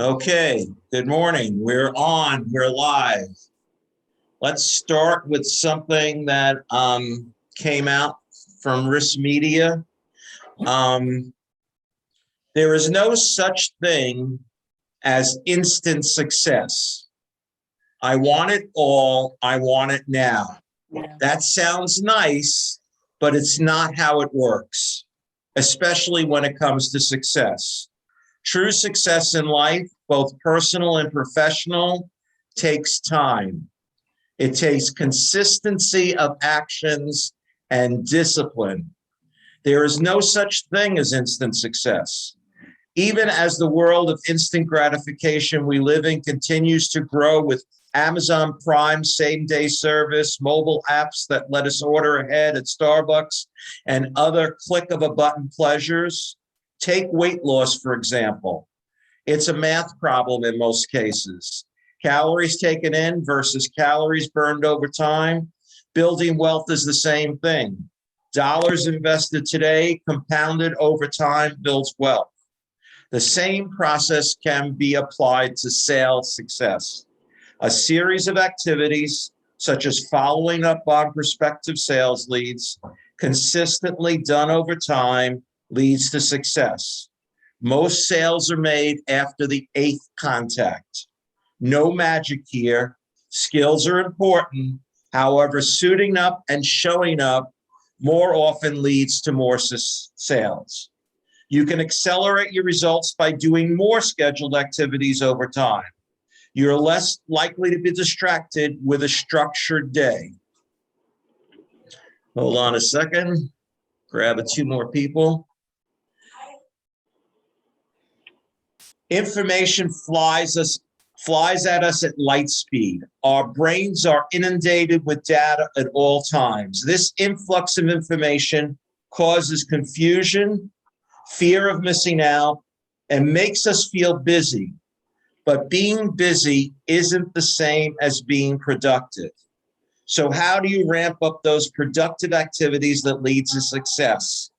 Okay, good morning. We're on, we're live. Let's start with something that came out from Risk Media. There is no such thing as instant success. I want it all, I want it now. Yeah. That sounds nice, but it's not how it works, especially when it comes to success. True success in life, both personal and professional, takes time. It takes consistency of actions and discipline. There is no such thing as instant success. Even as the world of instant gratification we live in continues to grow with Amazon Prime same-day service, mobile apps that let us order ahead at Starbucks, and other click-of-a-button pleasures. Take weight loss, for example. It's a math problem in most cases. Calories taken in versus calories burned over time. Building wealth is the same thing. Dollars invested today, compounded over time, builds wealth. The same process can be applied to sales success. A series of activities, such as following up on prospective sales leads, consistently done over time, leads to success. Most sales are made after the 8th contact. No magic here. Skills are important. However, suiting up and showing up more often leads to more sales. You can accelerate your results by doing more scheduled activities over time. You're less likely to be distracted with a structured day. Hold on a second. Grab 2 more people. Information flies at us at light speed. Our brains are inundated with data at all times. This influx of information causes confusion, fear of missing out, and makes us feel busy. But being busy isn't the same as being productive. So how do you ramp up those productive activities that lead to success?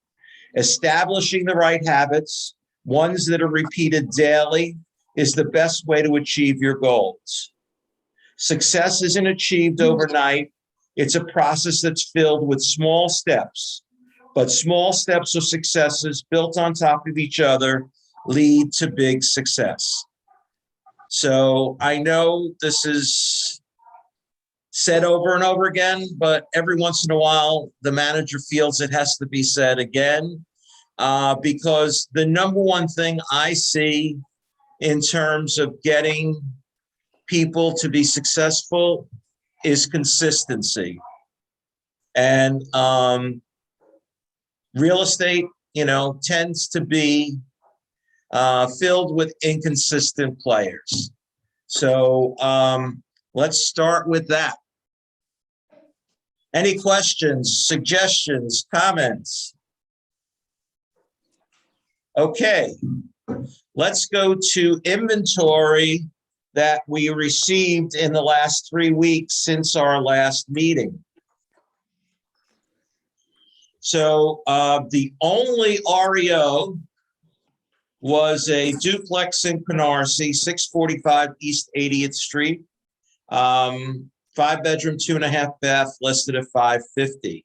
Establishing the right habits, ones that are repeated daily, is the best way to achieve your goals. Success isn't achieved overnight. It's a process that's filled with small steps, but small steps of successes built on top of each other lead to big success. So I know this is said over and over again, but every once in a while, the manager feels it has to be said again, because the number one thing I see in terms of getting people to be successful is consistency. And real estate, tends to be filled with inconsistent players. So let's start with that. Any questions, suggestions, comments? Okay, let's go to inventory that we received in the last 3 weeks since our last meeting. So the only REO was a duplex in Canarsie, 645 East 80th Street. 5-bedroom, 2.5 bath, listed at $550,000.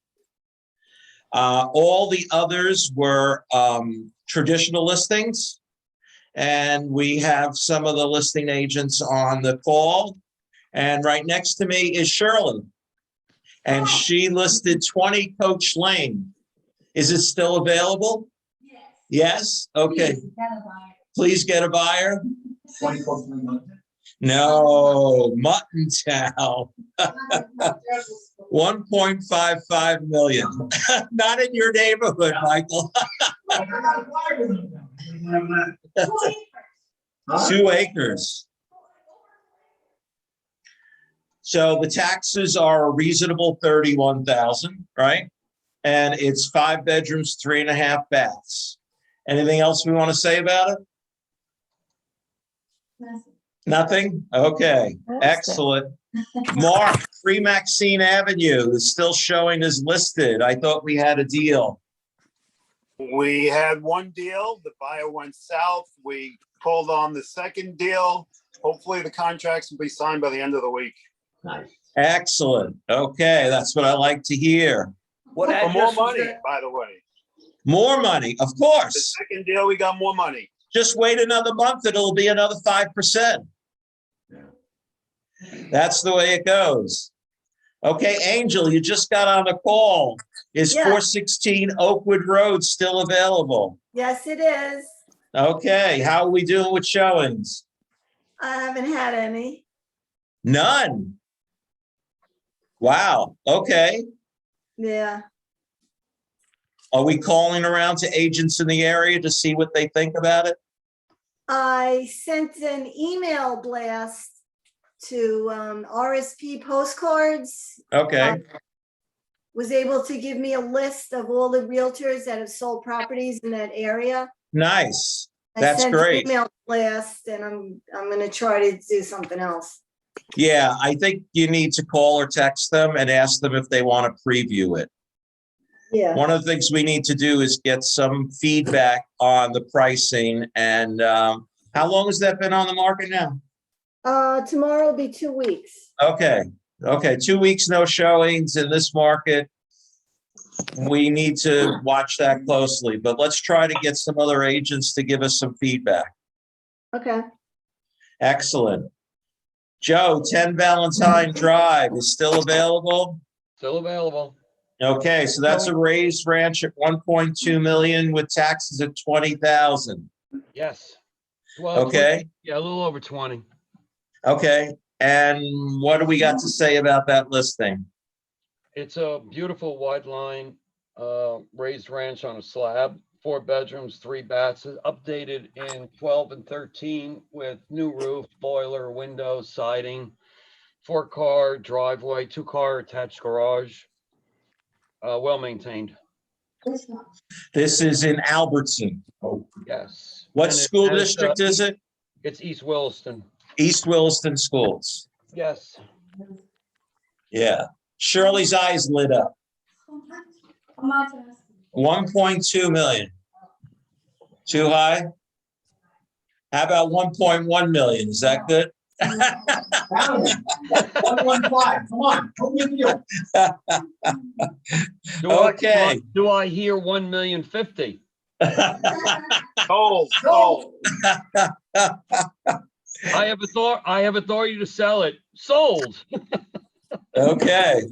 All the others were traditional listings, and we have some of the listing agents on the call. And right next to me is Shirley, and she listed 20 Coach Lane. Is it still available? Yes? Okay. Please get a buyer. 20 Coach Lane. No, Mutton Town. 1.55 million. Not in your neighborhood, Michael. 2 acres. So the taxes are a reasonable $31,000, right? And it's 5 bedrooms, 3.5 baths. Anything else we want to say about it? Nothing? Okay, excellent. Mark, 3 Maxine Avenue is still showing as listed. I thought we had a deal. We had one deal. The buyer went south. We called on the second deal. Hopefully the contracts will be signed by the end of the week. Nice. Excellent. Okay, that's what I like to hear. What For more address was money, that? by the way. More money, of The course. second deal, we got more money. Just wait another month, it'll be another 5%. That's the way it goes. Okay, Angel, you just got on a call. Is Yeah. 416 Oakwood Road still available? Yes, it is. Okay, how are we doing with showings? I haven't had any. None. Wow, okay. Yeah. Are we calling around to agents in the area to see what they think about it? I sent an email blast to RSP postcards. Okay, Was able to give me a list of all the realtors that have sold properties in that area. nice. I That's sent an great. email blast, and I'm going to try to do something else. Yeah, I think you need to call or text them and ask them if they want to preview it. Yeah. One of the things we need to do is get some feedback on the pricing and how long has that been on the market now? Tomorrow will be 2 weeks. Okay, 2 weeks, no showings in this market. We need to watch that closely, but let's try to get some other agents to give us some feedback. Okay. Excellent. Joe, 10 Valentine Drive is still available? Still available. Okay, so that's a raised ranch at 1.2 million with taxes at 20,000. Yes. Well, Okay, yeah, a little over 20. okay. And what do we got to say about that listing? It's a beautiful wide line, raised ranch on a slab, 4 bedrooms, 3 baths, updated in 12 and 13 with new roof, boiler, windows, siding, 4-car driveway, 2-car attached garage, well maintained. This is in Albertson. Yes. What And it school has, district is it? It's East Williston. East Williston Schools. Yes. Yeah. Shirley's eyes lit up. 1.2 million. Too high? How about 1.1 million? Is that good? 115. Come on. What do you feel? Okay. Do I hear 1,050,000? Sold. I have authority to sell it. Sold. Okay.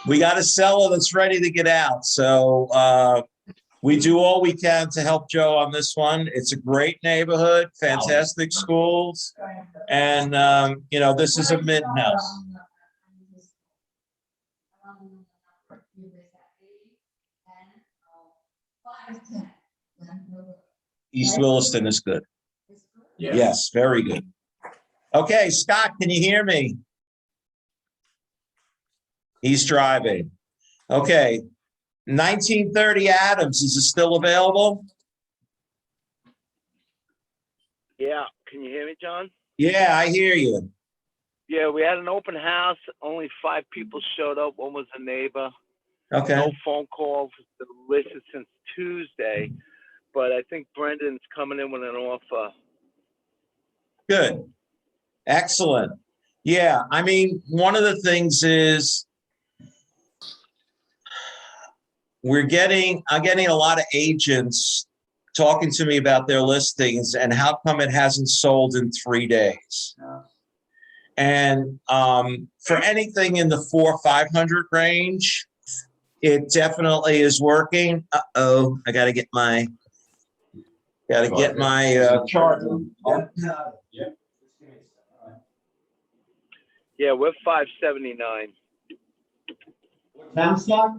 We got a seller that's ready to get out. So we do all we can to help Joe on this one. It's a great neighborhood, fantastic schools. And, this is a mid house. East Williston is good. Yeah. Yes, very good. Okay, Scott, can you hear me? He's driving. Okay, 1930 Adams, is it still available? Yeah, can you hear me, John? Yeah, I hear you. Yeah, we had an open house. Only 5 people showed up. One was a neighbor. Okay, No phone calls. The list is since Tuesday, but I think Brendan's coming in with an offer. good. Excellent. Yeah, I mean, one of the things is I'm getting a lot of agents talking to me about their listings and how come it hasn't sold in 3 days. And for anything in the 400 or 500 range, it definitely is working. Uh-oh, I gotta get my charger. Yeah, we're 579. Town stock?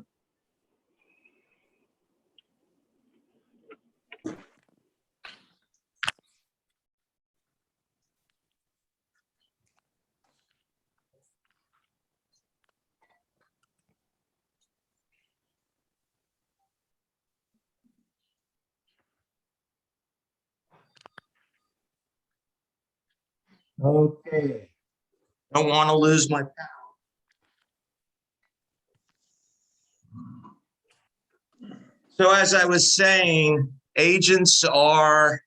Okay. Don't want to lose my power. So as I was saying, agents are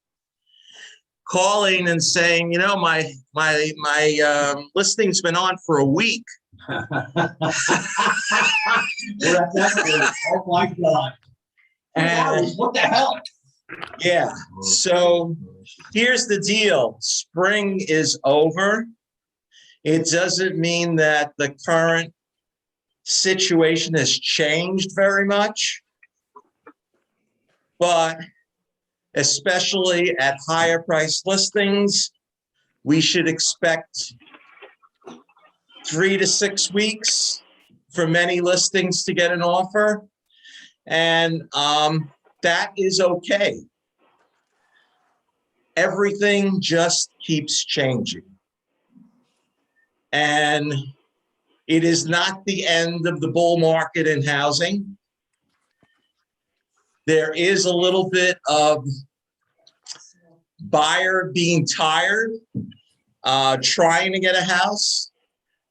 calling and saying, you know, my listing's been on for a week. We're at that point. Oh, my God. 2 hours, what the hell? Yeah, so here's the deal. Spring is over. It doesn't mean that the current situation has changed very much, but especially at higher price listings, we should expect 3 to 6 weeks for many listings to get an offer. And that is okay. Everything just keeps changing. And it is not the end of the bull market in housing. There is a little bit of buyer being tired, trying to get a house.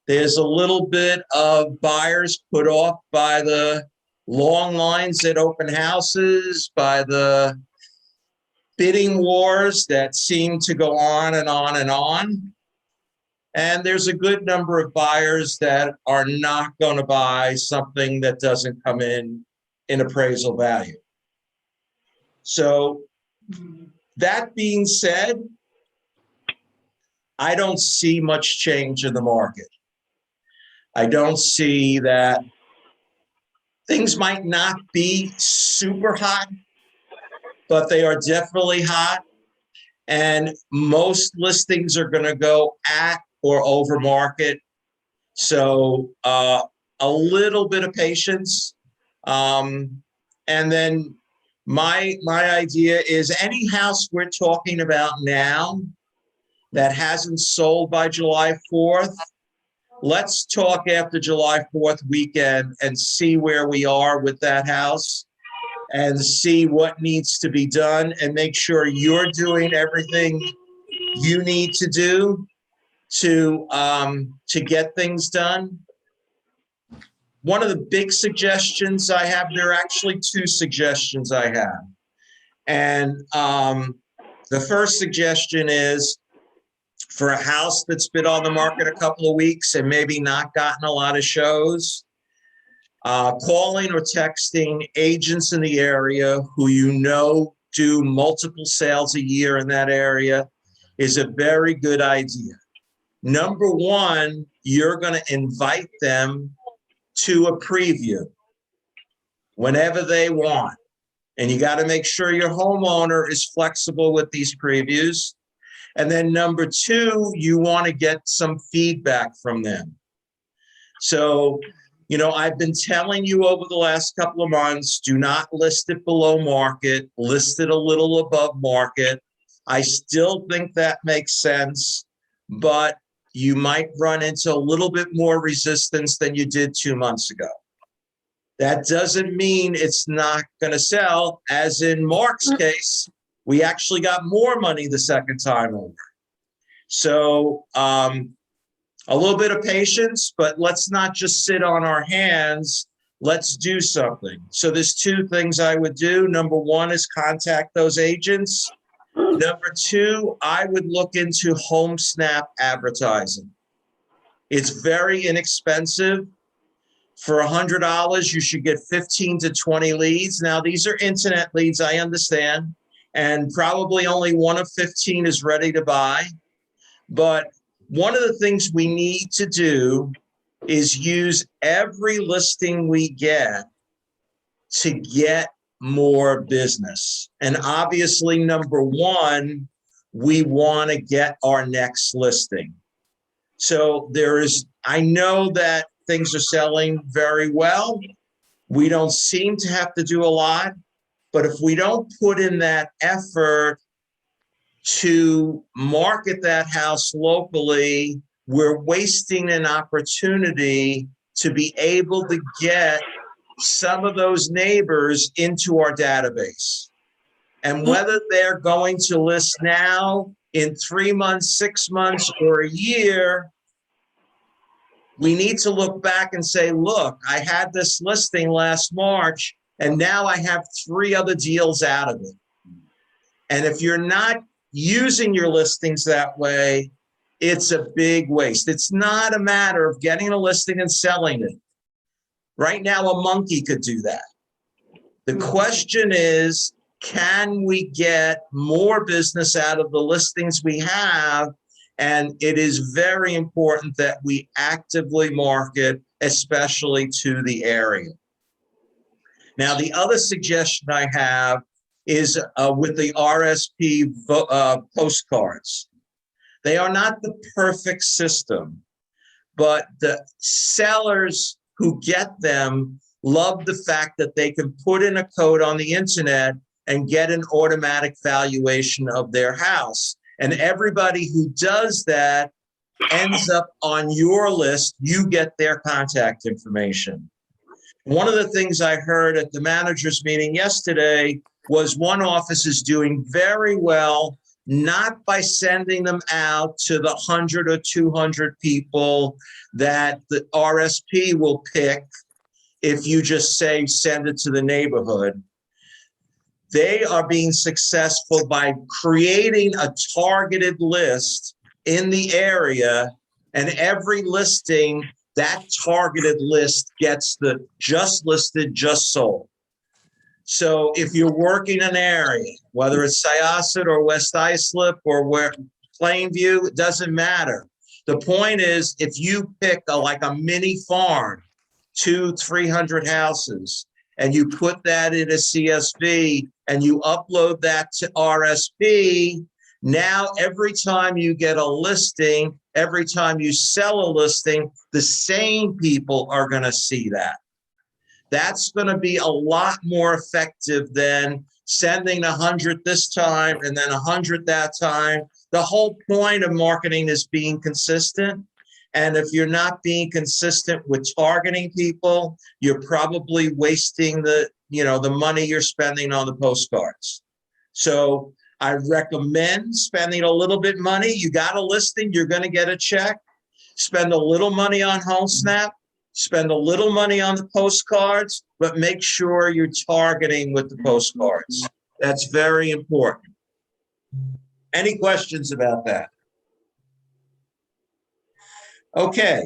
There's a little bit of buyers put off by the long lines at open houses, by the bidding wars that seem to go on and on and on. And there's a good number of buyers that are not going to buy something that doesn't come in appraisal value. So that being said, I don't see much change in the market. I don't see that things might not be super hot, but they are definitely hot. And most listings are going to go at or over market. So a little bit of patience. And then my idea is any house we're talking about now that hasn't sold by July 4th, let's talk after July 4th weekend and see where we are with that house and see what needs to be done and make sure you're doing everything you need to do to get things done. One of the big suggestions I have, there are actually 2 suggestions I have. And the first suggestion is for a house that's been on the market a couple of weeks and maybe not gotten a lot of shows, calling or texting agents in the area who you know do multiple sales a year in that area is a very good idea. Number one, you're going to invite them to a preview whenever they want. And you got to make sure your homeowner is flexible with these previews. And then number 2, you want to get some feedback from them. So, you know, I've been telling you over the last couple of months, do not list it below market, list it a little above market. I still think that makes sense, but you might run into a little bit more resistance than you did 2 months ago. That doesn't mean it's not going to sell. As in Mark's case, we actually got more money the second time over. So a little bit of patience, but let's not just sit on our hands. Let's do something. So there's 2 things I would do. Number 1 is contact those agents. Number 2, I would look into home snap advertising. It's very inexpensive. For $100, you should get 15 to 20 leads. Now, these are internet leads, I understand, and probably only 1 of 15 is ready to buy. But one of the things we need to do is use every listing we get to get more business. And obviously, number 1, we want to get our next listing. So I know that things are selling very well. We don't seem to have to do a lot, but if we don't put in that effort to market that house locally, we're wasting an opportunity to be able to get some of those neighbors into our database. And whether they're going to list now, in 3 months, 6 months, or a year, we need to look back and say, look, I had this listing last March, and now I have 3 other deals out of it. And if you're not using your listings that way, it's a big waste. It's not a matter of getting a listing and selling it. Right now, a monkey could do that. The question is, can we get more business out of the listings we have? And it is very important that we actively market, especially to the area. Now, the other suggestion I have is with the RSP postcards. They are not the perfect system, but the sellers who get them love the fact that they can put in a code on the internet and get an automatic valuation of their house. And everybody who does that ends up on your list. You get their contact information. One of the things I heard at the managers meeting yesterday was one office is doing very well, not by sending them out to the 100 or 200 people that the RSP will pick if you just say, send it to the neighborhood. They are being successful by creating a targeted list in the area, and every listing, that targeted list gets the just listed, just sold. So if you're working an area, whether it's Syosset or West Islip or where Plainview, it doesn't matter. The point is, if you pick like a mini farm, 200-300 houses, and you put that in a CSV and you upload that to RSP, now every time you get a listing, every time you sell a listing, the same people are going to see that. That's going to be a lot more effective than sending 100 this time and then 100 that time. The whole point of marketing is being consistent. And if you're not being consistent with targeting people, you're probably wasting the money you're spending on the postcards. So I recommend spending a little bit money. You got a listing, you're going to get a check. Spend a little money on HomeSnap. Spend a little money on the postcards, but make sure you're targeting with the postcards. That's very important. Any questions about that? Okay.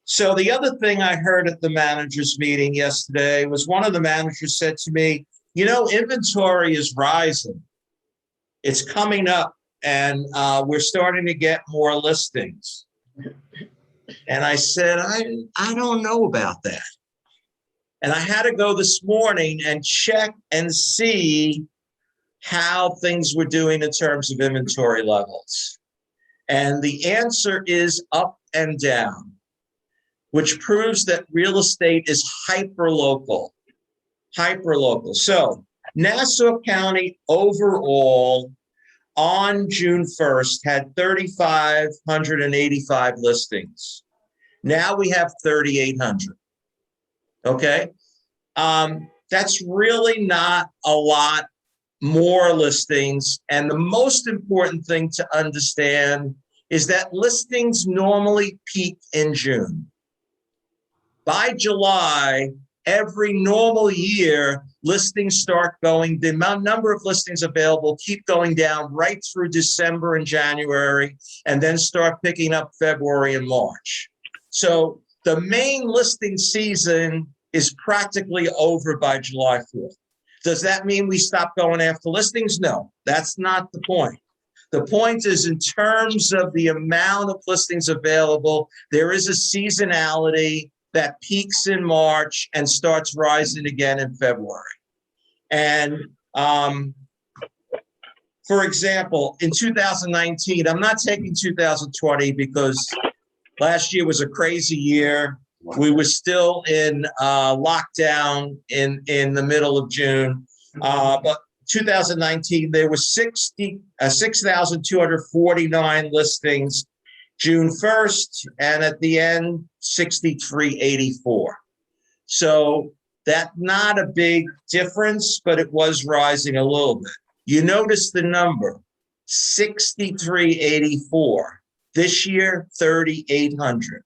So the other thing I heard at the managers meeting yesterday was one of the managers said to me, inventory is rising. It's coming up and we're starting to get more listings. And I said, I don't know about that. And I had to go this morning and check and see how things were doing in terms of inventory levels. And the answer is up and down, which proves that real estate is hyper-local. So Nassau County overall on June 1st had 3,585 listings. Now we have 3,800. Okay. That's really not a lot more listings. And the most important thing to understand is that listings normally peak in June. By July, every normal year, listings start going, the number of listings available keep going down right through December and January, and then start picking up February and March. So the main listing season is practically over by July 4th. Does that mean we stop going after listings? No, that's not the point. The point is, in terms of the amount of listings available, there is a seasonality that peaks in March and starts rising again in February. And for example, in 2019, I'm not taking 2020 because last year was a crazy year. We were still in lockdown in the middle of June. But 2019, there were 6,249 listings June 1st, and at the end, 6,384. So that's not a big difference, but it was rising a little bit. You notice the number, 6,384. This year, 3,800.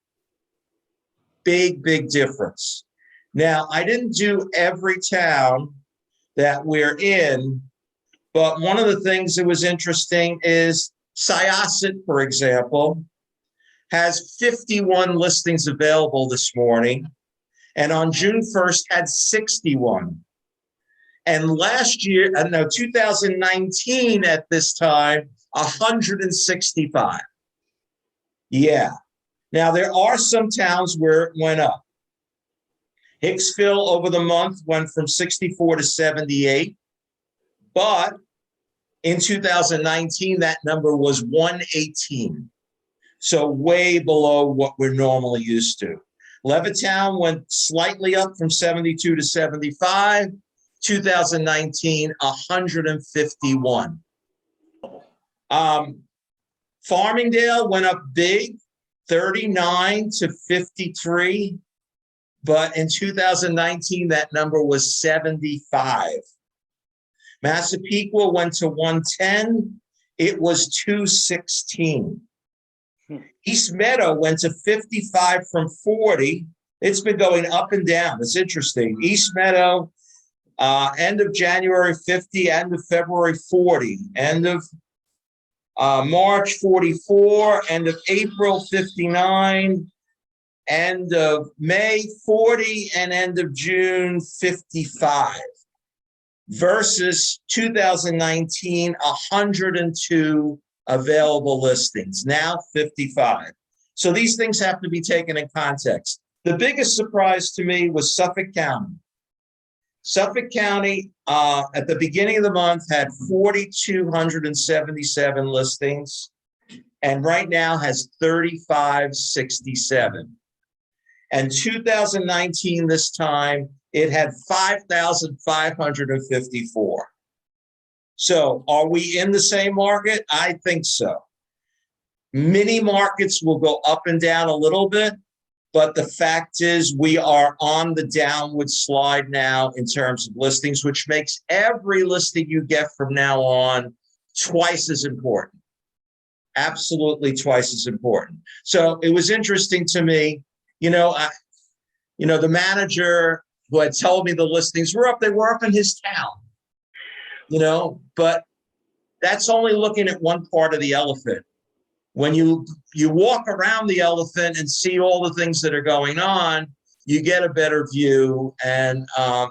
Big difference. Now, I didn't do every town that we're in, But one of the things that was interesting is Syosset, for example, has 51 listings available this morning, and on June 1st had 61. And last year, no, 2019 at this time, 165. Yeah. Now, there are some towns where it went up. Hicksville over the month went from 64 to 78. But in 2019, that number was 118. So way below what we're normally used to. Levittown went slightly up from 72 to 75. 2019, 151. Farmingdale went up big, 39 to 53. But in 2019, that number was 75. Massapequa went to 110. It was 216. East Meadow went to 55 from 40. It's been going up and down. It's interesting. East Meadow, end of January 50, end of February 40, end of March 44, end of April 59, end of May 40, and end of June 55. Versus 2019, 102 available listings, now 55. So these things have to be taken in context. The biggest surprise to me was Suffolk County. Suffolk County, at the beginning of the month, had 4,277 listings, and right now has 3,567. And 2019, this time, it had 5,554. So are we in the same market? I think so. Mini markets will go up and down a little bit, but the fact is we are on the downward slide now in terms of listings, which makes every listing you get from now on twice as important. Absolutely twice as important. So it was interesting to me, the manager who had told me the listings were up, they were up in his town, but that's only looking at one part of the elephant. When you walk around the elephant and see all the things that are going on, you get a better view. And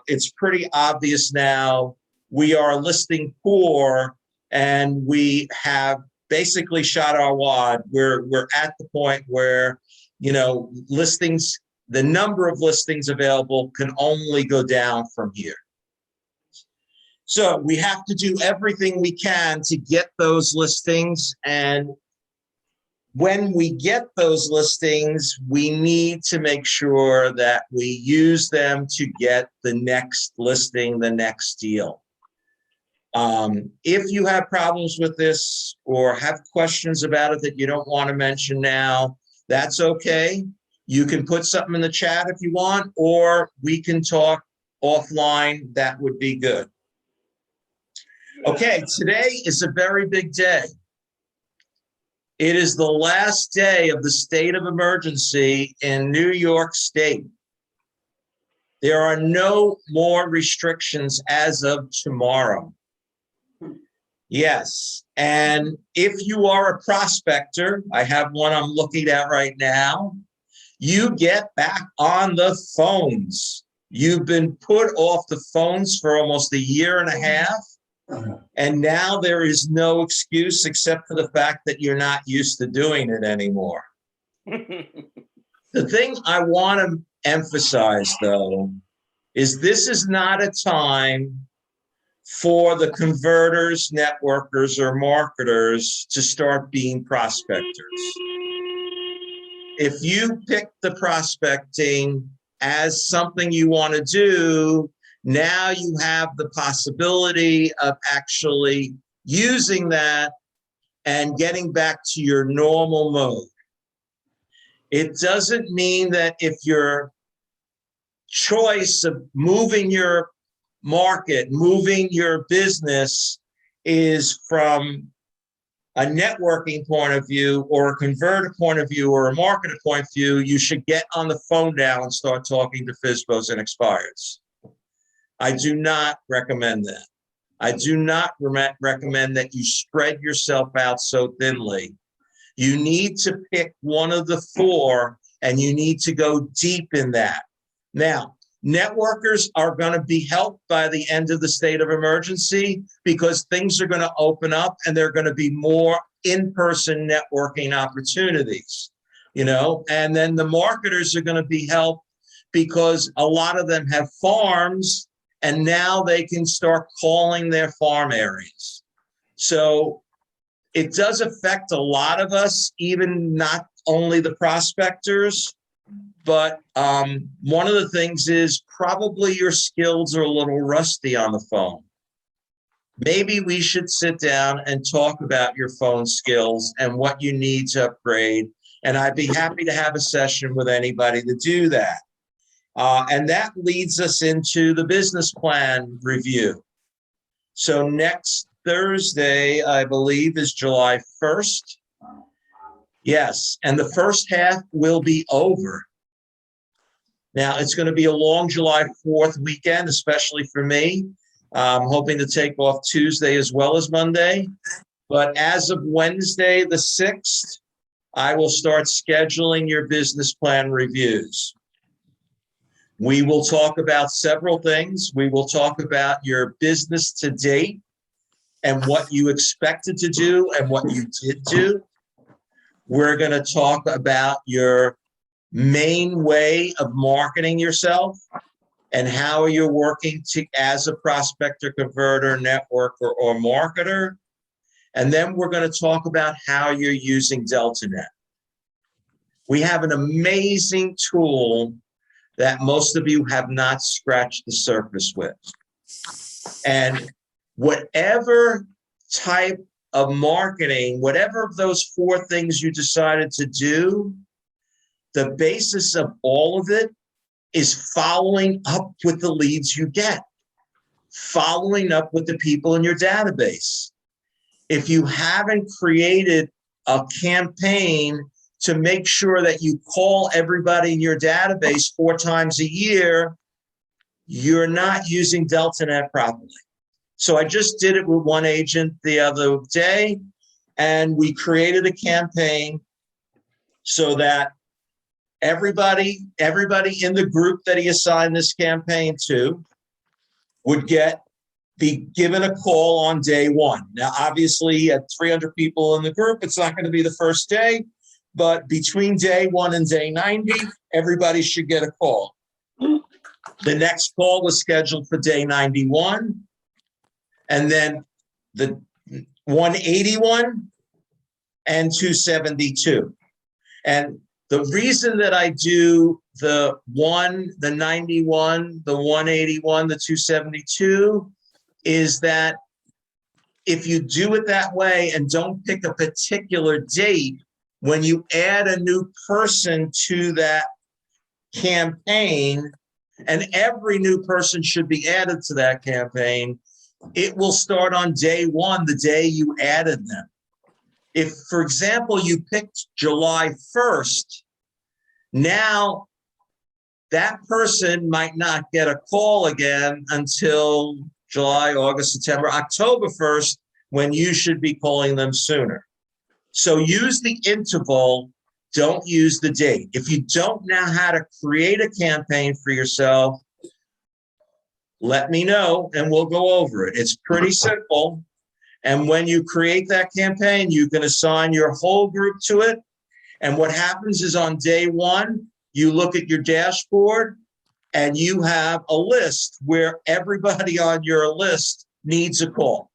it's pretty obvious now we are listing poor, and we have basically shot our wad. We're at the point where, listings, the number of listings available can only go down from here. So we have to do everything we can to get those listings. And when we get those listings, we need to make sure that we use them to get the next listing, the next deal. If you have problems with this or have questions about it that you don't want to mention now, that's okay. You can put something in the chat if you want, or we can talk offline. That would be good. Okay, today is a very big day. It is the last day of the state of emergency in New York State. There are no more restrictions as of tomorrow. Yes, and if you are a prospector, I have one I'm looking at right now, you get back on the phones. You've been put off the phones for almost a year and a half. And now there is no excuse except for the fact that you're not used to doing it anymore. The thing I want to emphasize, though, is this is not a time for the converters, networkers, or marketers to start being prospectors. If you pick the prospecting as something you want to do, now you have the possibility of actually using that and getting back to your normal mode. It doesn't mean that if your choice of moving your market, moving your business is from a networking point of view or a converter point of view or a marketer point of view, you should get on the phone now and start talking to FSBOs and expireds. I do not recommend that. I do not recommend that you spread yourself out so thinly. You need to pick one of the four and you need to go deep in that. Now, networkers are going to be helped by the end of the state of emergency because things are going to open up and there are going to be more in-person networking opportunities, and then the marketers are going to be helped because a lot of them have farms and now they can start calling their farm areas. So it does affect a lot of us, even not only the prospectors, but one of the things is probably your skills are a little rusty on the phone. Maybe we should sit down and talk about your phone skills and what you need to upgrade. And I'd be happy to have a session with anybody to do that. And that leads us into the business plan review. So next Thursday, I believe, is July 1st. Yes, and the first half will be over. Now, it's going to be a long July 4th weekend, especially for me. I'm hoping to take off Tuesday as well as Monday. But as of Wednesday, the 6th, I will start scheduling your business plan reviews. We will talk about several things. We will talk about your business to date and what you expected to do and what you did do. We're going to talk about your main way of marketing yourself and how you're working as a prospector, converter, networker, or marketer. And then we're going to talk about how you're using DeltaNet. We have an amazing tool that most of you have not scratched the surface with. And whatever type of marketing, whatever of those four things you decided to do, the basis of all of it is following up with the leads you get, following up with the people in your database. If you haven't created a campaign to make sure that you call everybody in your database 4 times a year, you're not using DeltaNet properly. So I just did it with one agent the other day, and we created a campaign so that everybody in the group that he assigned this campaign to would be given a call on day 1. Now, obviously, he had 300 people in the group. It's not going to be the first day, but between day 1 and day 90, everybody should get a call. The next call was scheduled for day 91, and then the 181 and 272. And the reason that I do the 91, the 181, the 272 is that if you do it that way and don't pick a particular date, when you add a new person to that campaign, and every new person should be added to that campaign, it will start on day 1, the day you added them. If, for example, you picked July 1st, now that person might not get a call again until July, August, September, October 1st, when you should be calling them sooner. So use the interval, don't use the date. If you don't know how to create a campaign for yourself, let me know and we'll go over it. It's pretty simple. And when you create that campaign, you can assign your whole group to it. And what happens is on day 1, you look at your dashboard and you have a list where everybody on your list needs a call.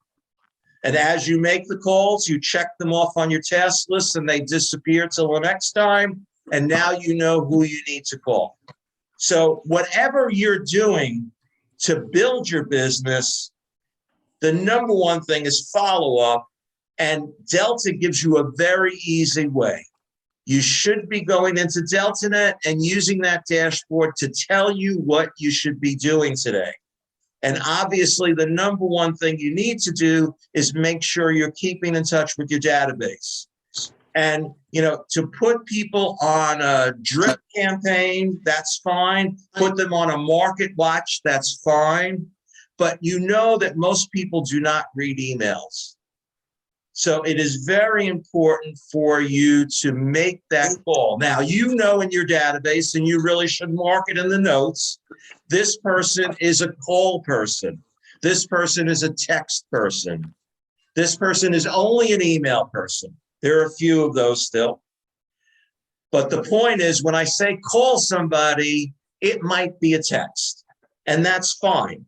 And as you make the calls, you check them off on your task list and they disappear till the next time. And now you know who you need to call. So whatever you're doing to build your business, the number one thing is follow up. And Delta gives you a very easy way. You should be going into DeltaNet and using that dashboard to tell you what you should be doing today. And obviously, the number one thing you need to do is make sure you're keeping in touch with your database. And, to put people on a drip campaign, that's fine. Put them on a market watch, that's fine. but you know that most people do not read emails. So it is very important for you to make that call. Now, you know in your database, and you really should mark it in the notes, this person is a call person. This person is a text person. This person is only an email person. There are a few of those still. But the point is, when I say call somebody, it might be a text, and that's fine.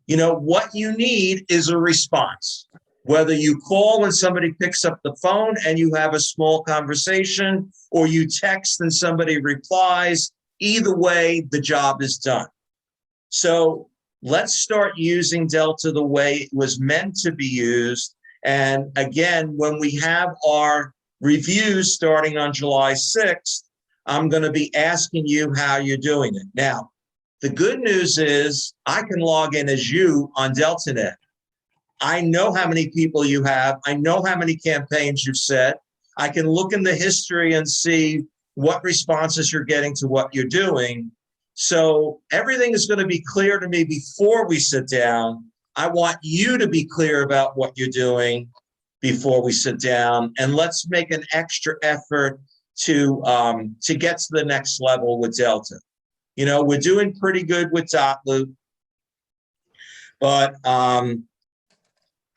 You know, what you need is a response. Whether you call and somebody picks up the phone and you have a small conversation, or you text and somebody replies, either way, the job is done. So let's start using Delta the way it was meant to be used. And again, when we have our reviews starting on July 6th, I'm going to be asking you how you're doing it. Now, the good news is I can log in as you on DeltaNet. I know how many people you have. I know how many campaigns you've set. I can look in the history and see what responses you're getting to what you're doing. So everything is going to be clear to me before we sit down. I want you to be clear about what you're doing before we sit down, and let's make an extra effort to get to the next level with Delta. You know, we're doing pretty good with Dotloop, but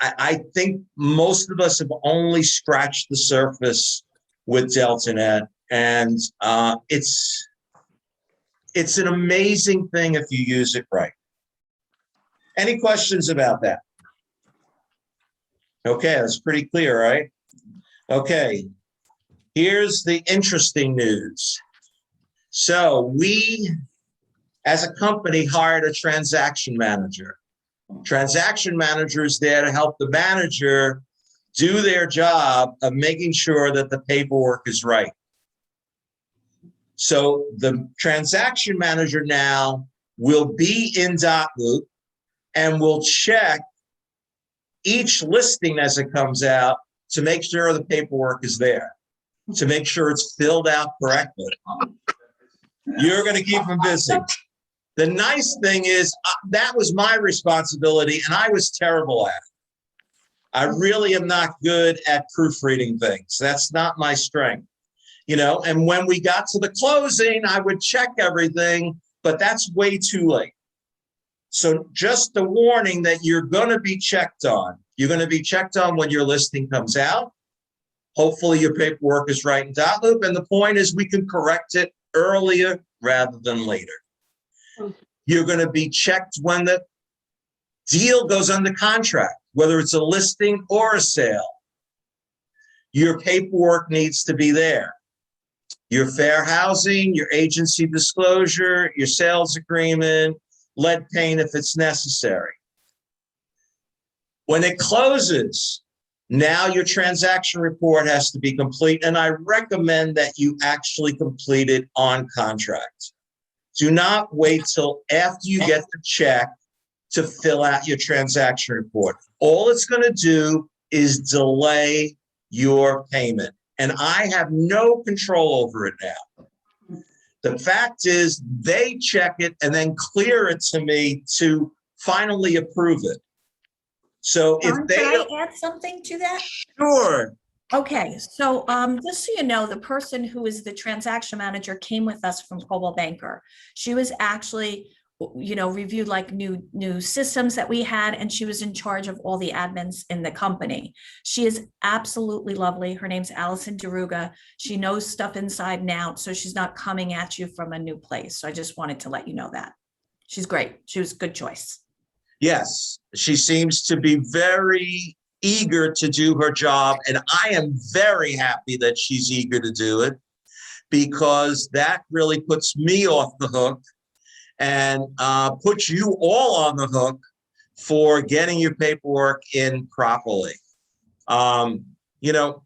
I think most of us have only scratched the surface with DeltaNet, and it's an amazing thing if you use it right. Any questions about that? Okay, that's pretty clear, right? Okay, here's the interesting news. So we, as a company, hired a transaction manager. Transaction manager is there to help the manager do their job of making sure that the paperwork is right. So the transaction manager now will be in Dotloop and will check each listing as it comes out to make sure the paperwork is there, to make sure it's filled out correctly. You're going to keep them busy. The nice thing is that was my responsibility, and I was terrible at it. I really am not good at proofreading things. That's not my strength, you know. And when we got to the closing, I would check everything, but that's way too late. So just a warning that you're going to be checked on. You're going to be checked on when your listing comes out. Hopefully your paperwork is right in Dotloop. And the point is we can correct it earlier rather than later. You're going to be checked when the deal goes under contract, whether it's a listing or a sale. Your paperwork needs to be there. Your fair housing, your agency disclosure, your sales agreement, lead paint if it's necessary. When it closes, now your transaction report has to be complete, and I recommend that you actually complete it on contract. Do not wait till after you get the check to fill out your transaction report. All it's going to do is delay your payment, and I have no control over it now. The fact is they check it and then clear it to me to finally approve it. So if they Can I add something to that? Sure. Okay, so just so you know, the person who is the transaction manager came with us from Coldwell Banker. She was actually, you know, reviewed like new systems that we had, and she was in charge of all the admins in the company. She is absolutely lovely. Her name's Allison DeRuga. She knows stuff inside and out, so she's not coming at you from a new place. So I just wanted to let you know that. She's great. She was a good choice. Yes, she seems to be very eager to do her job, and I am very happy that she's eager to do it, because that really puts me off the hook and puts you all on the hook for getting your paperwork in properly. You know,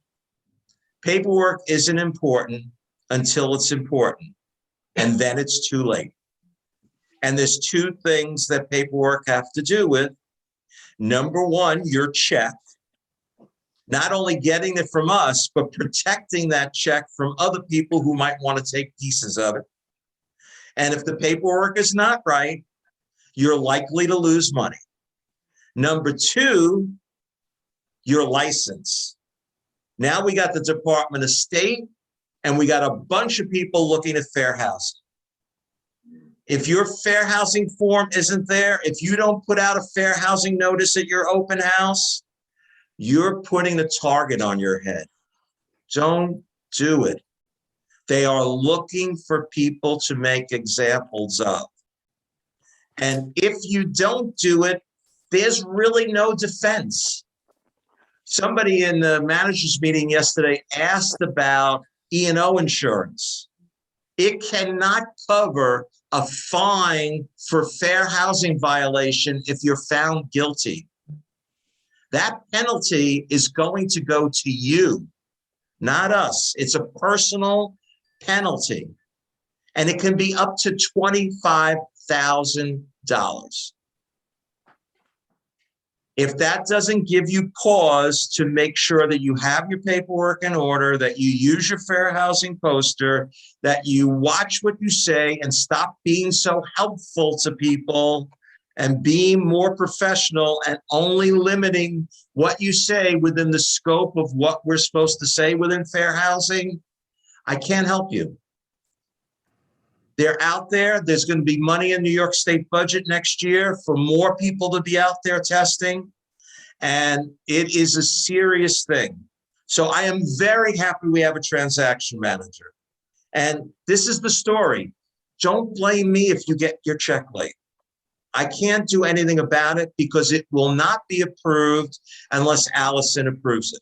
paperwork isn't important until it's important, and then it's too late. And there's two things that paperwork have to do with. Number one, your check. Not only getting it from us, but protecting that check from other people who might want to take pieces of it. And if the paperwork is not right, you're likely to lose money. Number two, your license. Now we got the Department of State and we got a bunch of people looking at fair housing. If your fair housing form isn't there, if you don't put out a fair housing notice at your open house, you're putting a target on your head. Don't do it. They are looking for people to make examples of. And if you don't do it, there's really no defense. Somebody in the managers meeting yesterday asked about E&O insurance. It cannot cover a fine for fair housing violation if you're found guilty. That penalty is going to go to you, not us. It's a personal penalty, and it can be up to $25,000. If that doesn't give you pause to make sure that you have your paperwork in order, that you use your fair housing poster, that you watch what you say and stop being so helpful to people and being more professional and only limiting what you say within the scope of what we're supposed to say within fair housing, I can't help you. They're out there. There's going to be money in New York State budget next year for more people to be out there testing. And it is a serious thing. So I am very happy we have a transaction manager. And this is the story. Don't blame me if you get your check late. I can't do anything about it because it will not be approved unless Allison approves it.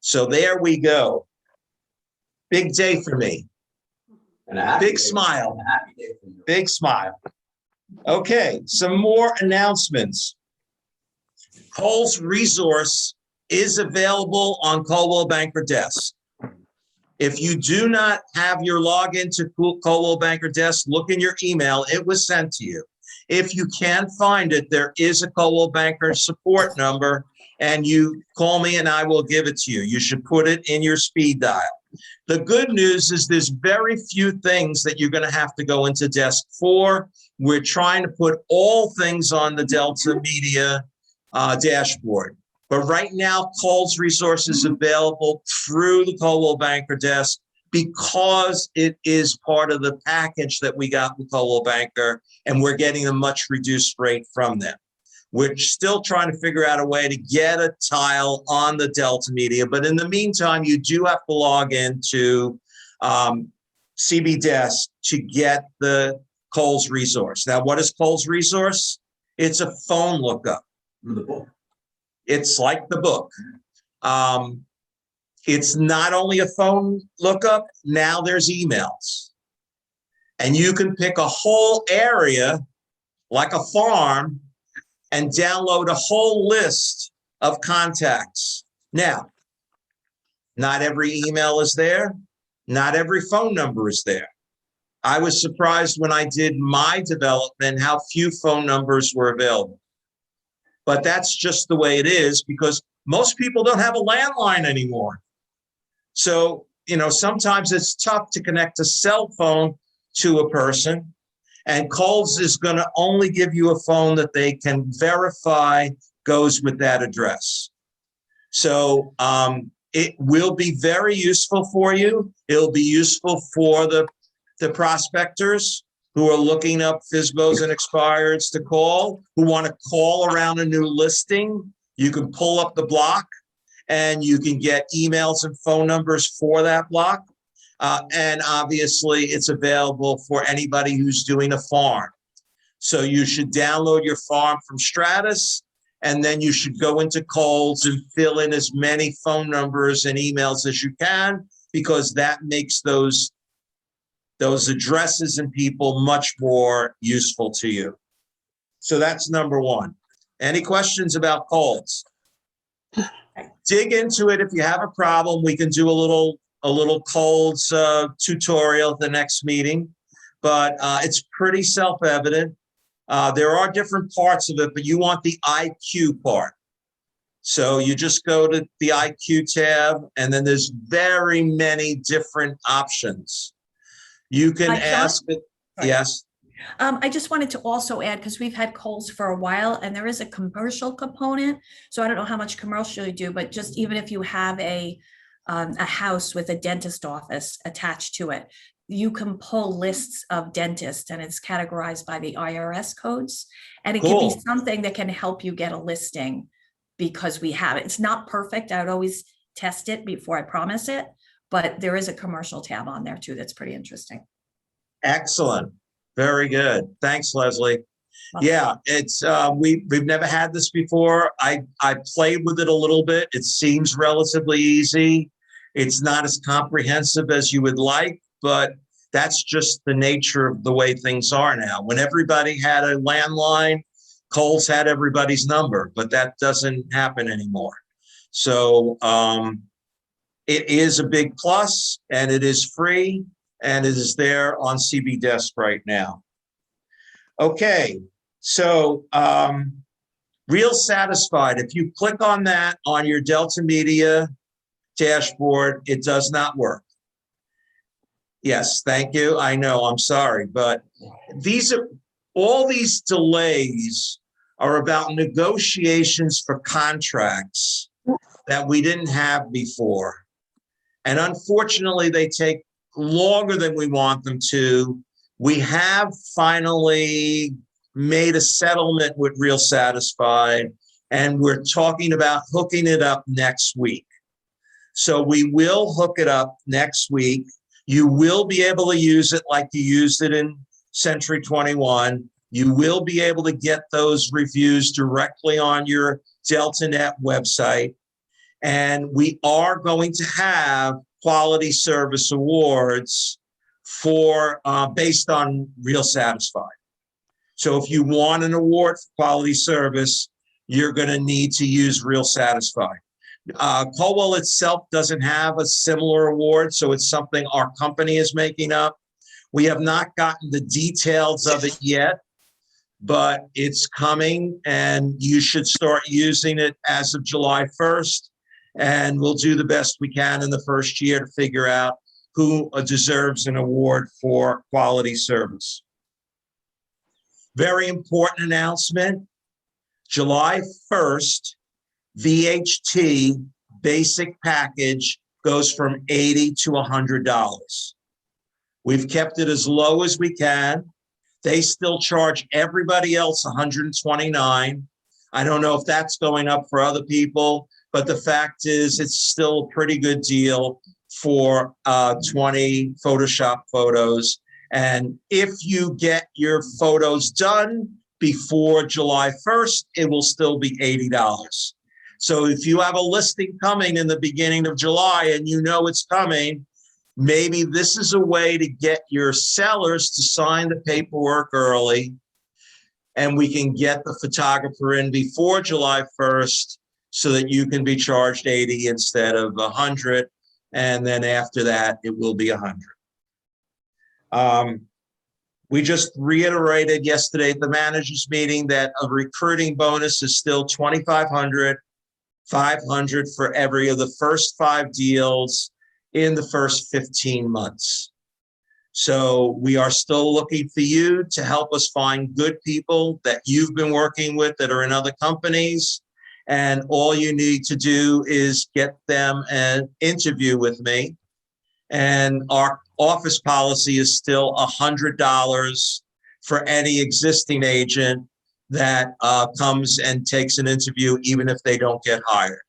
So there we go. Big day for me. Big smile. Big smile. Okay, some more announcements. Cole's resource is available on Coldwell Banker Desk. If you do not have your login to Coldwell Banker Desk, look in your email. It was sent to you. If you can't find it, there is a Coldwell Banker support number, and you call me and I will give it to you. You should put it in your speed dial. The good news is there's very few things that you're going to have to go into Desk for. We're trying to put all things on the Delta Media dashboard. But right now, Cole's resource is available through the Coldwell Banker Desk because it is part of the package that we got with Coldwell Banker, and we're getting a much reduced rate from them. We're still trying to figure out a way to get a tile on the Delta Media. But in the meantime, you do have to log into CB Desk to get the Cole's resource. Now, what is Cole's resource? It's a phone lookup. The book. It's like the book. It's not only a phone lookup, now there's emails. And you can pick a whole area, like a farm, and download a whole list of contacts. Now, not every email is there. Not every phone number is there. I was surprised when I did my development how few phone numbers were available. But that's just the way it is because most people don't have a landline anymore. So, sometimes it's tough to connect a cell phone to a person. And Cole's is going to only give you a phone that they can verify goes with that address. So it will be very useful for you. It'll be useful for the prospectors who are looking up FSBOs and expireds to call, who want to call around a new listing. You can pull up the block and you can get emails and phone numbers for that block. And obviously, it's available for anybody who's doing a farm. So you should download your farm from Stratus, and then you should go into Coles and fill in as many phone numbers and emails as you can, because that makes those addresses and people much more useful to you. So that's number one. Any questions about Coles? Dig into it. If you have a problem, we can do a little Coles tutorial at the next meeting, but it's pretty self-evident. There are different parts of it, but you want the IQ part. So you just go to the IQ tab, and then there's very many different options. You can John? ask it. Yes. I just wanted to also add, because we've had Kohl's for a while and there is a commercial component. So I don't know how much commercial you do, but just even if you have a house with a dentist office attached to it, you can pull lists of dentists and it's categorized by the IRS codes. And it can be Cool. something that can help you get a listing because we have it. It's not perfect. I would always test it before I promise it, but there is a commercial tab on there too. That's pretty interesting. Excellent. Very good. Thanks, Leslie. Yeah, it's we've never had this before. I played with it a little bit. It seems relatively easy. It's not as comprehensive as you would like, but that's just the nature of the way things are now. When everybody had a landline, Kohl's had everybody's number, but that doesn't happen anymore. So it is a big plus, and it is free, and it is there on CB Desk right now. Okay, so Real Satisfied, if you click on that on your Delta Media dashboard, it does not work. Yes, thank you. I know, I'm sorry, but all these delays are about negotiations for contracts that we didn't have before. And unfortunately, they take longer than we want them to. We have finally made a settlement with Real Satisfied, and we're talking about hooking it up next week. So we will hook it up next week. You will be able to use it like you used it in Century 21. You will be able to get those reviews directly on your DeltaNet website. And we are going to have quality service awards for based on Real Satisfied. So if you want an award for quality service, you're going to need to use Real Satisfied. Coldwell itself doesn't have a similar award, so it's something our company is making up. We have not gotten the details of it yet, but it's coming, and you should start using it as of July 1st. And we'll do the best we can in the first year to figure out who deserves an award for quality service. Very important announcement. July 1st, VHT basic package goes from $80 to $100. We've kept it as low as we can. They still charge everybody else $129. I don't know if that's going up for other people, but the fact is it's still a pretty good deal for 20 Photoshop photos. And if you get your photos done before July 1st, it will still be $80. So if you have a listing coming in the beginning of July and you know it's coming, maybe this is a way to get your sellers to sign the paperwork early, and we can get the photographer in before July 1st so that you can be charged $80 instead of $100. And then after that, it will be $100. We just reiterated yesterday at the managers meeting that a recruiting bonus is still $2,500, $500 for every of the first 5 deals in the first 15 months. So we are still looking for you to help us find good people that you've been working with that are in other companies. And all you need to do is get them an interview with me. And our office policy is still $100 for any existing agent that comes and takes an interview, even if they don't get hired.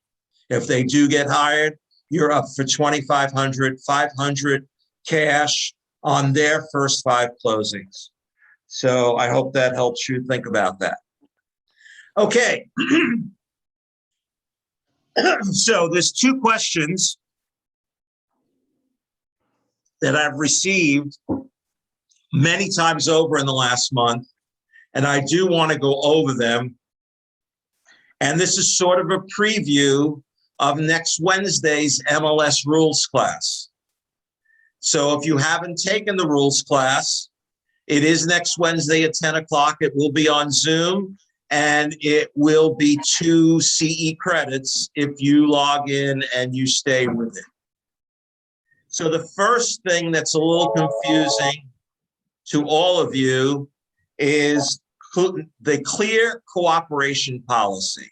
If they do get hired, you're up for $2,500, $500 cash on their first 5 closings. So I hope that helps you think about that. Okay. So there's 2 questions that I've received many times over in the last month, and I do want to go over them. And this is sort of a preview of next Wednesday's MLS rules class. So if you haven't taken the rules class, it is next Wednesday at 10 o'clock. It will be on Zoom, and it will be 2 CE credits if you log in and you stay with it. So the first thing that's a little confusing to all of you is the clear cooperation policy,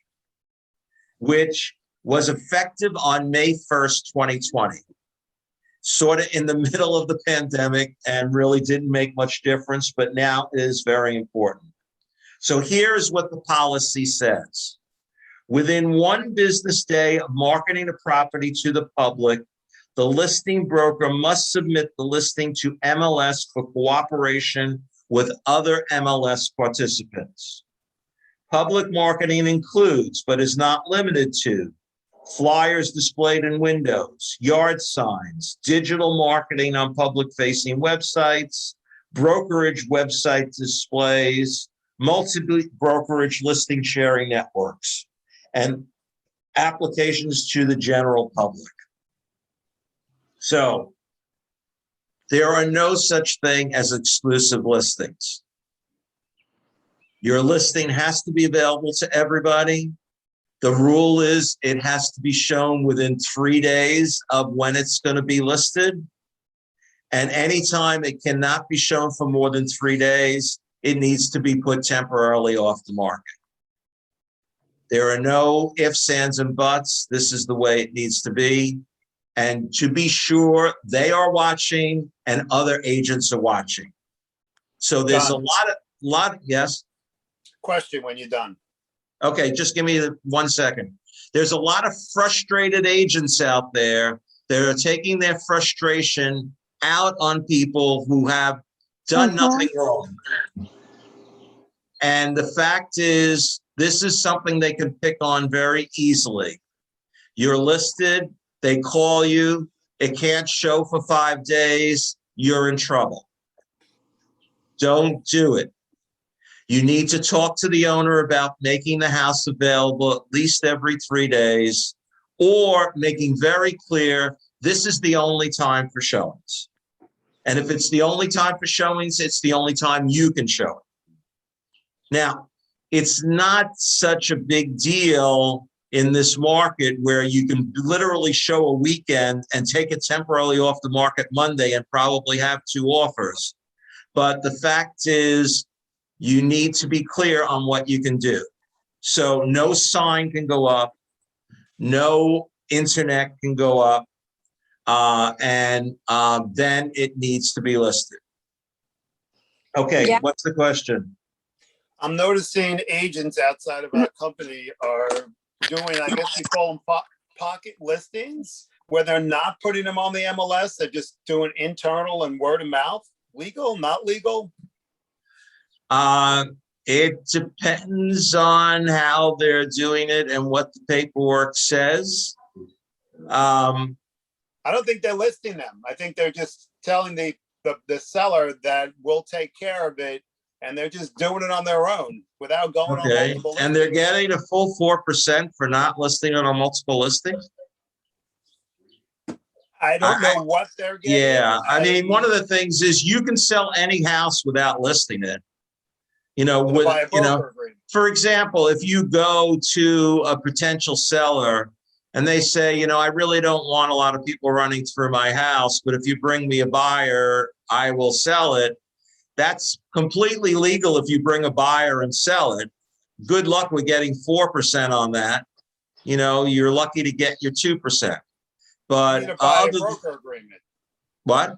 which was effective on May 1st, 2020. Sort of in the middle of the pandemic and really didn't make much difference, but now it is very important. So here's what the policy says. Within 1 business day of marketing a property to the public, the listing broker must submit the listing to MLS for cooperation with other MLS participants. Public marketing includes, but is not limited to, flyers displayed in windows, yard signs, digital marketing on public-facing websites, brokerage website displays, multi-brokerage listing sharing networks, and applications to the general public. So there are no such thing as exclusive listings. Your listing has to be available to everybody. The rule is it has to be shown within 3 days of when it's going to be listed. And anytime it cannot be shown for more than 3 days, it needs to be put temporarily off the market. There are no ifs, ands, and buts. This is the way it needs to be. And to be sure, they are watching and other agents are watching. So there's Done. a lot, yes? Question when you're done. Okay, just give me 1 second. There's a lot of frustrated agents out there that are taking their frustration out on people who have done nothing wrong. And the fact is, this is something they can pick on very easily. You're listed, they call you, it can't show for 5 days, you're in trouble. Don't do it. You need to talk to the owner about making the house available at least every 3 days, or making very clear this is the only time for showings. And if it's the only time for showings, it's the only time you can show it. Now, it's not such a big deal in this market where you can literally show a weekend and take it temporarily off the market Monday and probably have 2 offers. But the fact is, you need to be clear on what you can do. So no sign can go up, no internet can go up, and then it needs to be listed. Okay, Yeah. What's the question? I'm noticing agents outside of our company are doing, I guess you call them pocket listings, where they're not putting them on the MLS. They're just doing internal and word of mouth. Legal, not legal? It depends on how they're doing it and what the paperwork says. I don't think they're listing them. I think they're just telling the seller that we'll take care of it, and they're just doing it on their own without going on Okay, multiple and they're listings. getting a full 4% for not listing it on multiple listings? I don't know what they're getting. Yeah, I mean, one of the things is you can sell any house without listing it. You know, With a buy a broker agreement. for example, if you go to a potential seller and they say, you know, I really don't want a lot of people running through my house, but if you bring me a buyer, I will sell it. That's completely legal if you bring a buyer and sell it. Good luck with getting 4% on that. You know, you're lucky to get your 2%. But You need a buy a broker agreement. What?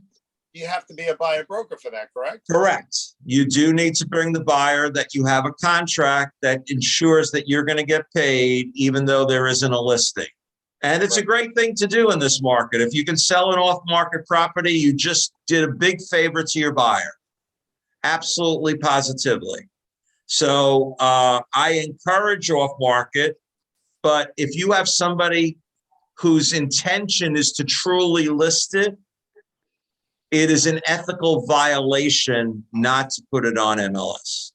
You have to be a buyer broker for that, correct? Correct. You do need to bring the buyer that you have a contract that ensures that you're going to get paid, even though there isn't a listing. And it's a great thing to do in this market. If you can sell an off-market property, you just did a big favor to your buyer. Absolutely, positively. So I encourage off-market, but if you have somebody whose intention is to truly list it, it is an ethical violation not to put it on MLS.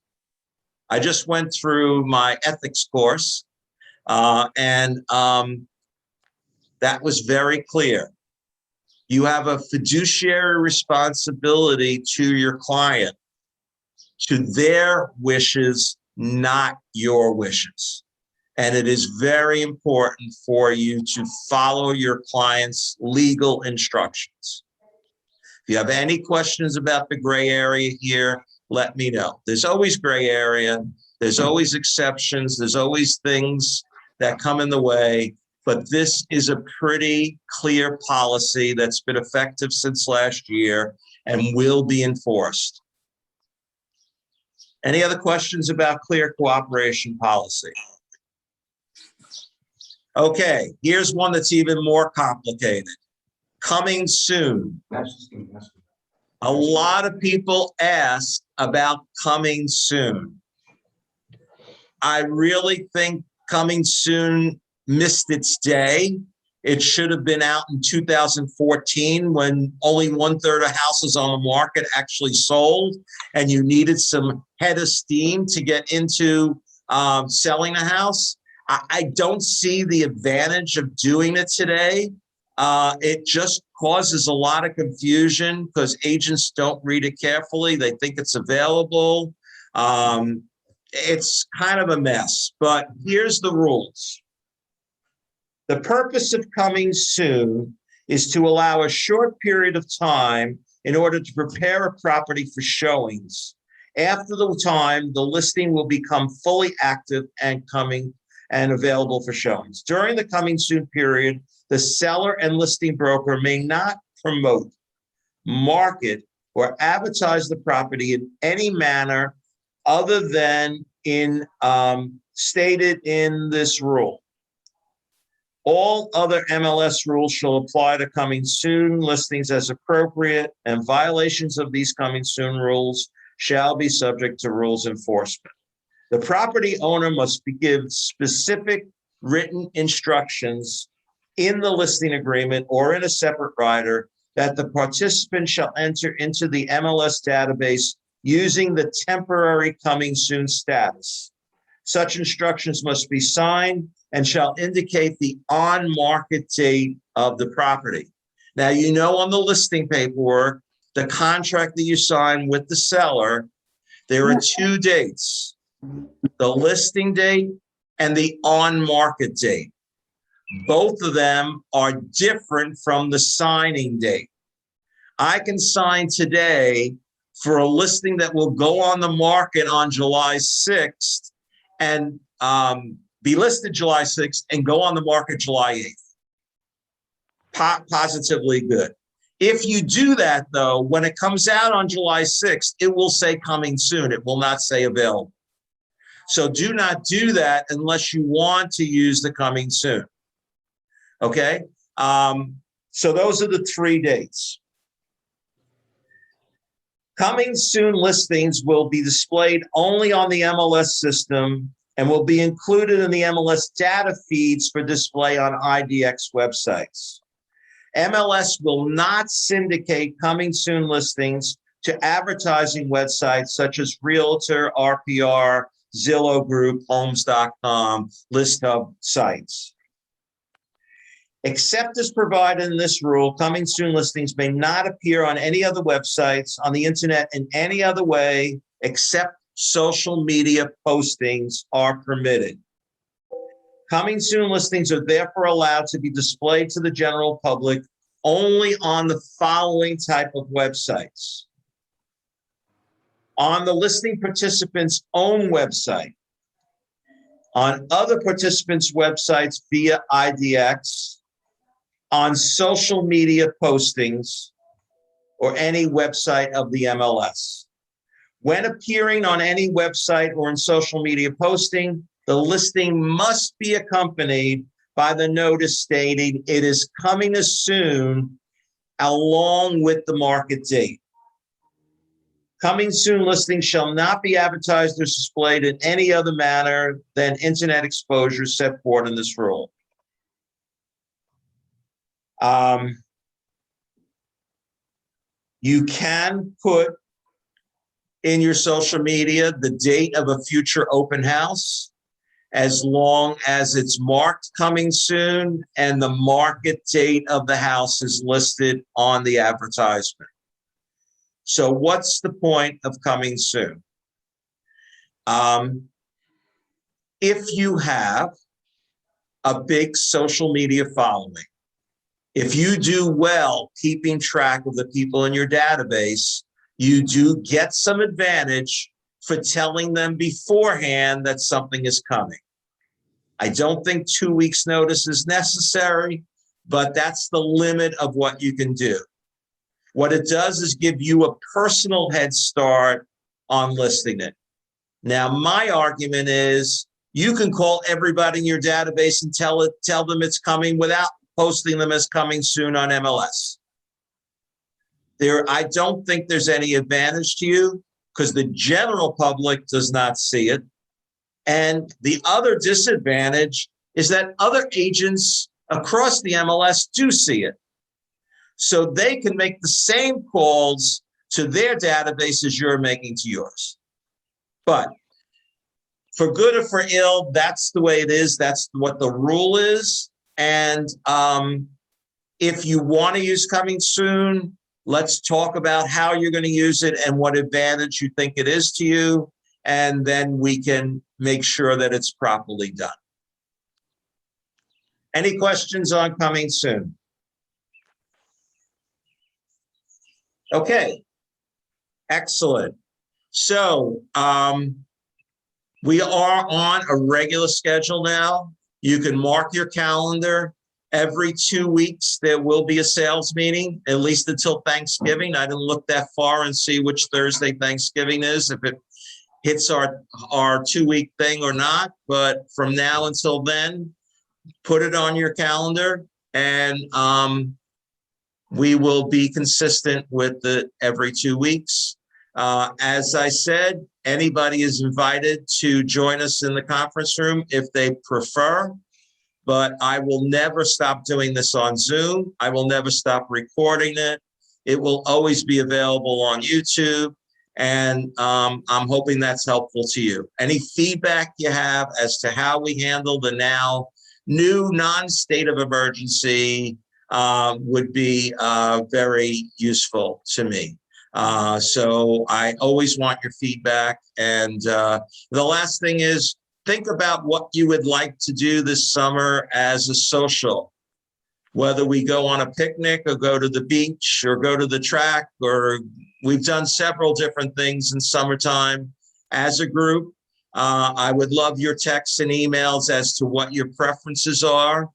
I just went through my ethics course, and that was very clear. You have a fiduciary responsibility to your client, to their wishes, not your wishes. And it is very important for you to follow your client's legal instructions. If you have any questions about the gray area here, let me know. There's always gray area. There's always exceptions. There's always things that come in the way. But this is a pretty clear policy that's been effective since last year and will be enforced. Any other questions about clear cooperation policy? Okay, here's one that's even more complicated. Coming soon. A lot of people ask about coming soon. I really think coming soon missed its day. It should have been out in 2014 when only 1/3 of houses on the market actually sold, and you needed some head of steam to get into selling a house. I don't see the advantage of doing it today. It just causes a lot of confusion because agents don't read it carefully. They think it's available. It's kind of a mess, but here's the rules. The purpose of coming soon is to allow a short period of time in order to prepare a property for showings. After the time, the listing will become fully active and available for showings. During the coming soon period, the seller and listing broker may not promote, market, or advertise the property in any manner other than stated in this rule. All other MLS rules shall apply to coming soon listings as appropriate, and violations of these coming soon rules shall be subject to rules enforcement. The property owner must give specific written instructions in the listing agreement or in a separate rider that the participant shall enter into the MLS database using the temporary coming soon status. Such instructions must be signed and shall indicate the on-market date of the property. Now, you know, on the listing paperwork, the contract that you sign with the seller, there are two dates, the listing date and the on-market date. Both of them are different from the signing date. I can sign today for a listing that will go on the market on July 6th and be listed July 6th and go on the market July 8th. Positively good. If you do that, though, when it comes out on July 6th, it will say coming soon. It will not say available. So do not do that unless you want to use the coming soon. Okay? So those are the three dates. Coming soon listings will be displayed only on the MLS system and will be included in the MLS data feeds for display on IDX websites. MLS will not syndicate coming soon listings to advertising websites such as Realtor, RPR, Zillow Group, Homes.com, ListHub sites. Except as provided in this rule, coming soon listings may not appear on any other websites, on the internet in any other way, except social media postings are permitted. Coming soon listings are therefore allowed to be displayed to the general public only on the following type of websites. On the listing participant's own website, on other participants' websites via IDX, on social media postings, or any website of the MLS. When appearing on any website or in social media posting, the listing must be accompanied by the notice stating it is coming as soon along with the market date. Coming soon listings shall not be advertised or displayed in any other manner than internet exposure set forth in this rule. You can put in your social media the date of a future open house as long as it's marked coming soon and the market date of the house is listed on the advertisement. So what's the point of coming soon? If you have a big social media following, if you do well keeping track of the people in your database, you do get some advantage for telling them beforehand that something is coming. I don't think 2 weeks notice is necessary, but that's the limit of what you can do. What it does is give you a personal head start on listing it. Now, my argument is you can call everybody in your database and tell them it's coming without posting them as coming soon on MLS. I don't think there's any advantage to you because the general public does not see it. And the other disadvantage is that other agents across the MLS do see it. So they can make the same calls to their database as you're making to yours. But for good or for ill, that's the way it is. That's what the rule is. And if you want to use coming soon, let's talk about how you're going to use it and what advantage you think it is to you. And then we can make sure that it's properly done. Any questions on coming soon? Okay, excellent. So we are on a regular schedule now. You can mark your calendar. Every 2 weeks, there will be a sales meeting, at least until Thanksgiving. I didn't look that far and see which Thursday Thanksgiving is, if it hits our 2 week thing or not. But from now until then, put it on your calendar, and we will be consistent with the every 2 weeks. As I said, anybody is invited to join us in the conference room if they prefer, but I will never stop doing this on Zoom. I will never stop recording it. It will always be available on YouTube, and I'm hoping that's helpful to you. Any feedback you have as to how we handle the now new non-state of emergency would be very useful to me. So I always want your feedback. And the last thing is, think about what you would like to do this summer as a social, whether we go on a picnic or go to the beach or go to the track, or we've done several different things in summertime as a group. I would love your texts and emails as to what your preferences are.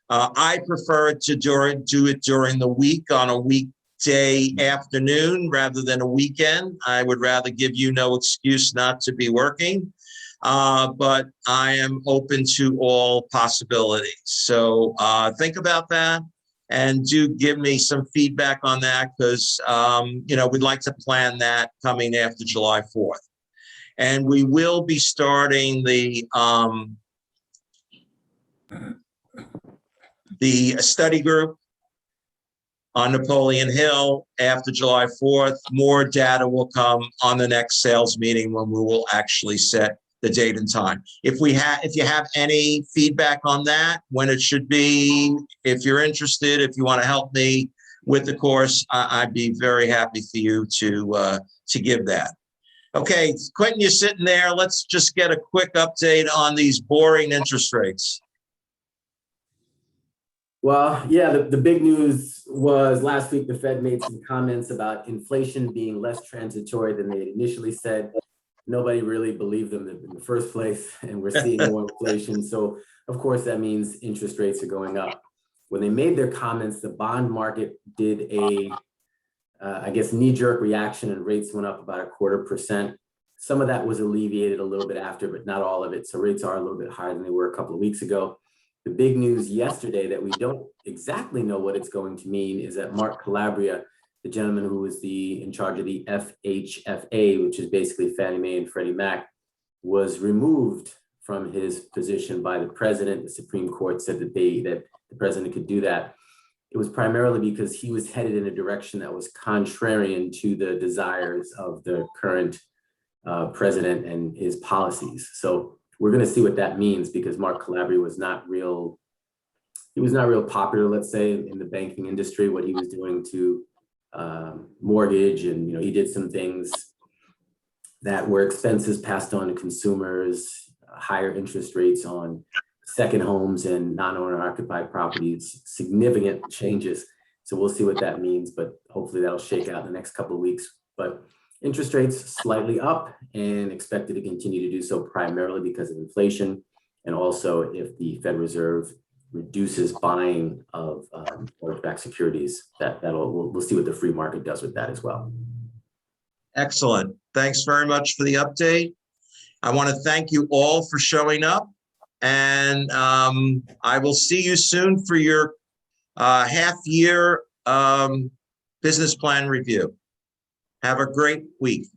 I prefer to do it during the week on a weekday afternoon rather than a weekend. I would rather give you no excuse not to be working, but I am open to all possibilities. So think about that and do give me some feedback on that, because we'd like to plan that coming after July 4th. And we will be starting the study group on Napoleon Hill after July 4th. More data will come on the next sales meeting when we will actually set the date and time. If you have any feedback on that, when it should be, if you're interested, if you want to help me with the course, I'd be very happy for you to give that. Okay, Quentin, you're sitting there. Let's just get a quick update on these boring interest rates. Well, yeah, the big news was last week the Fed made some comments about inflation being less transitory than they had initially said. Nobody really believed them in the first place, and we're seeing more inflation. So, of course, that means interest rates are going up. When they made their comments, the bond market did a knee-jerk reaction, and rates went up about 0.25%. Some of that was alleviated a little bit after, but not all of it. So rates are a little bit higher than they were a couple of weeks ago. The big news yesterday that we don't exactly know what it's going to mean is that Mark Calabria, the gentleman who was in charge of the FHFA, which is basically Fannie Mae and Freddie Mac, was removed from his position by the president. The Supreme Court said that the president could do that. It was primarily because he was headed in a direction that was contrarian to the desires of the current president and his policies. So we're going to see what that means, because Mark Calabria was not real popular, let's say, in the banking industry, what he was doing to mortgage. And, he did some things that were expenses passed on to consumers, higher interest rates on second homes and non-owner occupied properties, significant changes. So we'll see what that means, but hopefully that'll shake out in the next couple of weeks. But interest rates slightly up and expected to continue to do so primarily because of inflation. And also if the Fed Reserve reduces buying of mortgage-backed securities, we'll see what the free market does with that as well. Excellent. Thanks very much for the update. I want to thank you all for showing up, and I will see you soon for your half-year business plan review. Have a great week.